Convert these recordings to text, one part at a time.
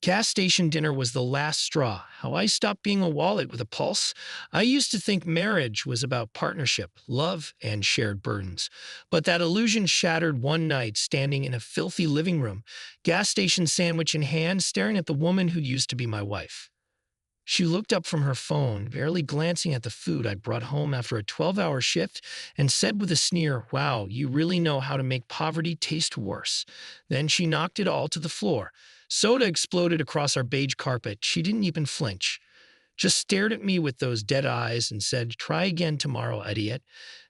Gas station dinner was the last straw. How I stopped being a wallet with a pulse. I used to think marriage was about partnership, love, and shared burdens. But that illusion shattered one night standing in a filthy living room, gas station sandwich in hand, staring at the woman who used to be my wife. She looked up from her phone, barely glancing at the food I'd brought home after a 12-hour shift, and said with a sneer, "Wow, you really know how to make poverty taste worse." Then she knocked it all to the floor. Soda exploded across our beige carpet. She didn't even flinch, just stared at me with those dead eyes and said, "Try again tomorrow, idiot."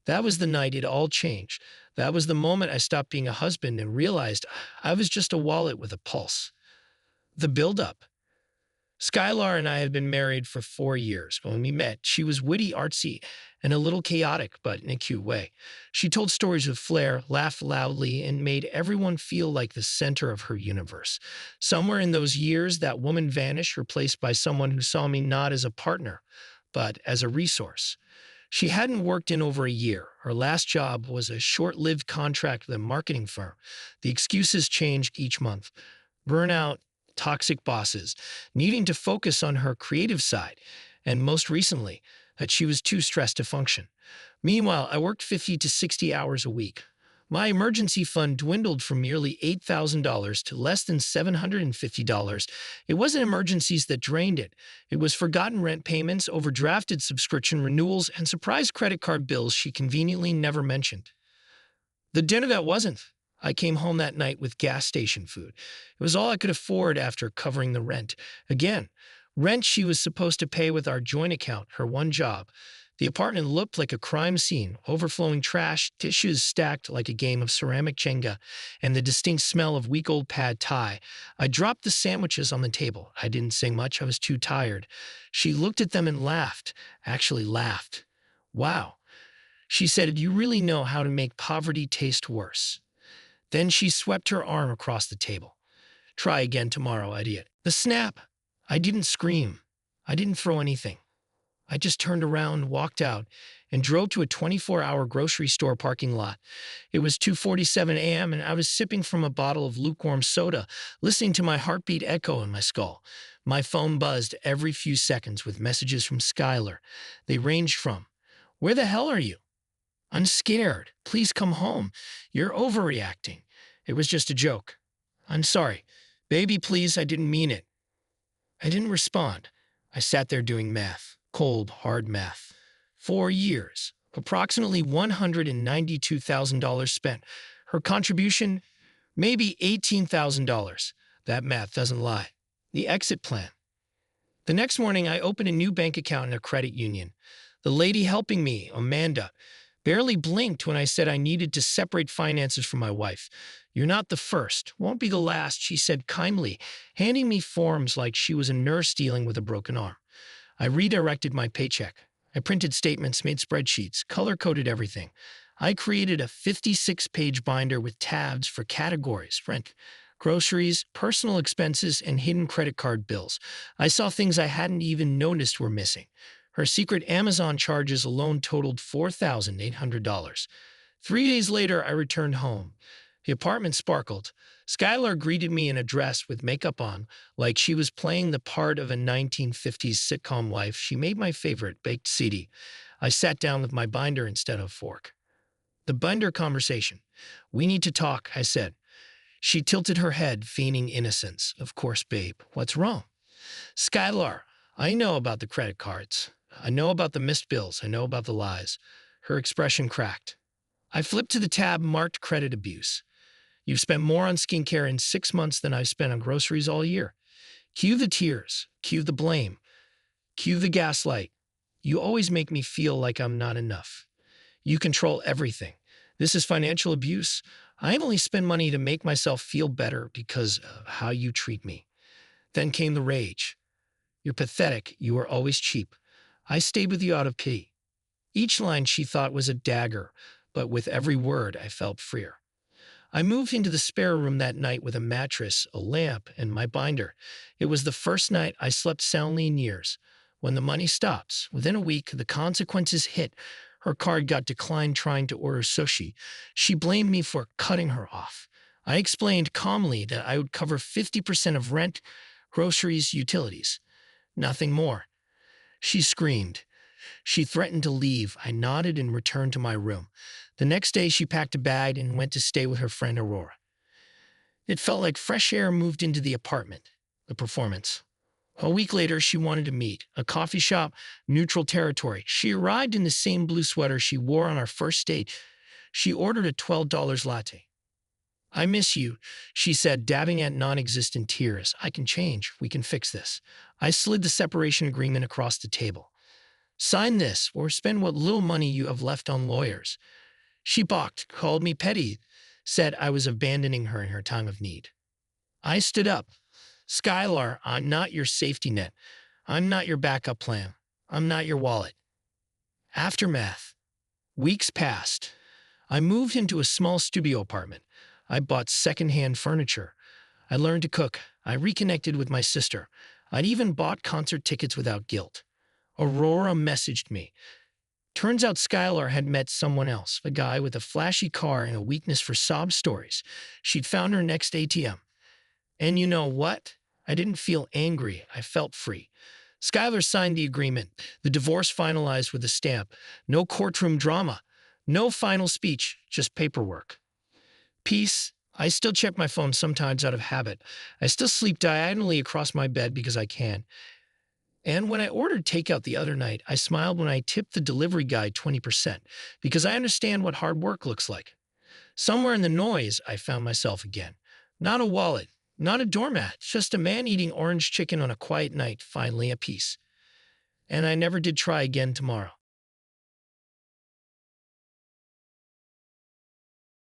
That was the night it all changed. That was the moment I stopped being a husband and realized I was just a wallet with a pulse. The buildup. Skylar and I had been married for 4 years. When we met, she was witty, artsy, and a little chaotic, but in a cute way. She told stories with flair, laughed loudly, and made everyone feel like the center of her universe. Somewhere in those years, that woman vanished, replaced by someone who saw me not as a partner, but as a resource. She hadn't worked in over a year. Her last job was a short lived contract with a marketing firm. The excuses changed each month: burnout, toxic bosses, needing to focus on her creative side, and most recently, that she was too stressed to function. Meanwhile, I worked 50 to 60 hours a week. My emergency fund dwindled from nearly $8,000 to less than $750. It wasn't emergencies that drained it. It was forgotten rent payments, overdrafted subscription renewals, and surprise credit card bills she conveniently never mentioned. The dinner that wasn't. I came home that night with gas station food. It was all I could afford after covering the rent. Again, rent she was supposed to pay with our joint account, her one job. The apartment looked like a crime scene: overflowing trash, dishes stacked like a game of ceramic Jenga, and the distinct smell of week-old pad thai. I dropped the sandwiches on the table. I didn't say much. I was too tired. She looked at them and laughed. Actually laughed. "Wow." She said, "You really know how to make poverty taste worse." Then she swept her arm across the table. "Try again tomorrow, idiot." The snap. I didn't scream. I didn't throw anything. I just turned around, walked out, and drove to a 24-hour grocery store parking lot. It was 2:47 a.m., and I was sipping from a bottle of lukewarm soda, listening to my heartbeat echo in my skull. My phone buzzed every few seconds with messages from Skylar. They ranged from, "Where the hell are you?" "I'm scared. Please come home. You're overreacting. It was just a joke." "I'm sorry. Baby, please, I didn't mean it." I didn't respond. I sat there doing math. Cold, hard math. 4 years. Approximately $192,000 spent. Her contribution? Maybe $18,000. That math doesn't lie. The exit plan. The next morning, I opened a new bank account in a credit union. The lady helping me, Amanda, barely blinked when I said I needed to separate finances from my wife. "You're not the first, won't be the last," she said kindly, handing me forms like she was a nurse dealing with a broken arm. I redirected my paycheck. I printed statements, made spreadsheets, color-coded everything. I created a 56-page binder with tabs for categories: rent, groceries, personal expenses, and hidden credit card bills. I saw things I hadn't even noticed were missing. Her secret Amazon charges alone totaled $4,800. 3 days later, I returned home. The apartment sparkled. Skylar greeted me in a dress with makeup on, like she was playing the part of a 1950s sitcom wife. She made my favorite, baked ziti. I sat down with my binder instead of fork. The binder conversation. "We need to talk," I said. She tilted her head, feigning innocence. "Of course, babe. What's wrong?" "Skylar, I know about the credit cards. I know about the missed bills. I know about the lies." Her expression cracked. I flipped to the tab marked credit abuse. "You've spent more on skincare in 6 months than I've spent on groceries all year." Cue the tears. Cue the blame. Cue the gaslight. "You always make me feel like I'm not enough. You control everything. This is financial abuse. I only spend money to make myself feel better because of how you treat me." Then came the rage. "You're pathetic. You are always cheap. I stayed with you out of pity." Each line she thought was a dagger, but with every word I felt freer. I moved into the spare room that night with a mattress, a lamp, and my binder. It was the first night I slept soundly in years. When the money stops, within a week, the consequences hit. Her card got declined trying to order sushi. She blamed me for cutting her off. I explained calmly that I would cover 50% of rent, groceries, utilities. Nothing more. She screamed. She threatened to leave. I nodded and returned to my room. The next day, she packed a bag and went to stay with her friend Aurora. It felt like fresh air moved into the apartment. The performance. A week later, she wanted to meet. A coffee shop, neutral territory. She arrived in the same blue sweater she wore on our first date. She ordered a $12 latte. I miss you, she said, dabbing at non-existent tears. I can change. We can fix this. I slid the separation agreement across the table. Sign this, or spend what little money you have left on lawyers. She balked, called me petty, said I was abandoning her in her time of need. I stood up. Skylar, I'm not your safety net. I'm not your backup plan. I'm not your wallet. Aftermath. Weeks passed. I moved into a small studio apartment. I bought secondhand furniture. I learned to cook. I reconnected with my sister. I'd even bought concert tickets without guilt. Aurora messaged me. Turns out Skylar had met someone else, a guy with a flashy car and a weakness for sob stories. She'd found her next ATM. And you know what? I didn't feel angry. I felt free. Skylar signed the agreement. The divorce finalized with a stamp. No courtroom drama. No final speech, just paperwork. Peace. I still check my phone sometimes out of habit. I still sleep diagonally across my bed because I can. And when I ordered takeout the other night, I smiled when I tipped the delivery guy 20% because I understand what hard work looks like. Somewhere in the noise, I found myself again. Not a wallet, not a doormat, just a man eating orange chicken on a quiet night, finally at peace. And I never did try again tomorrow.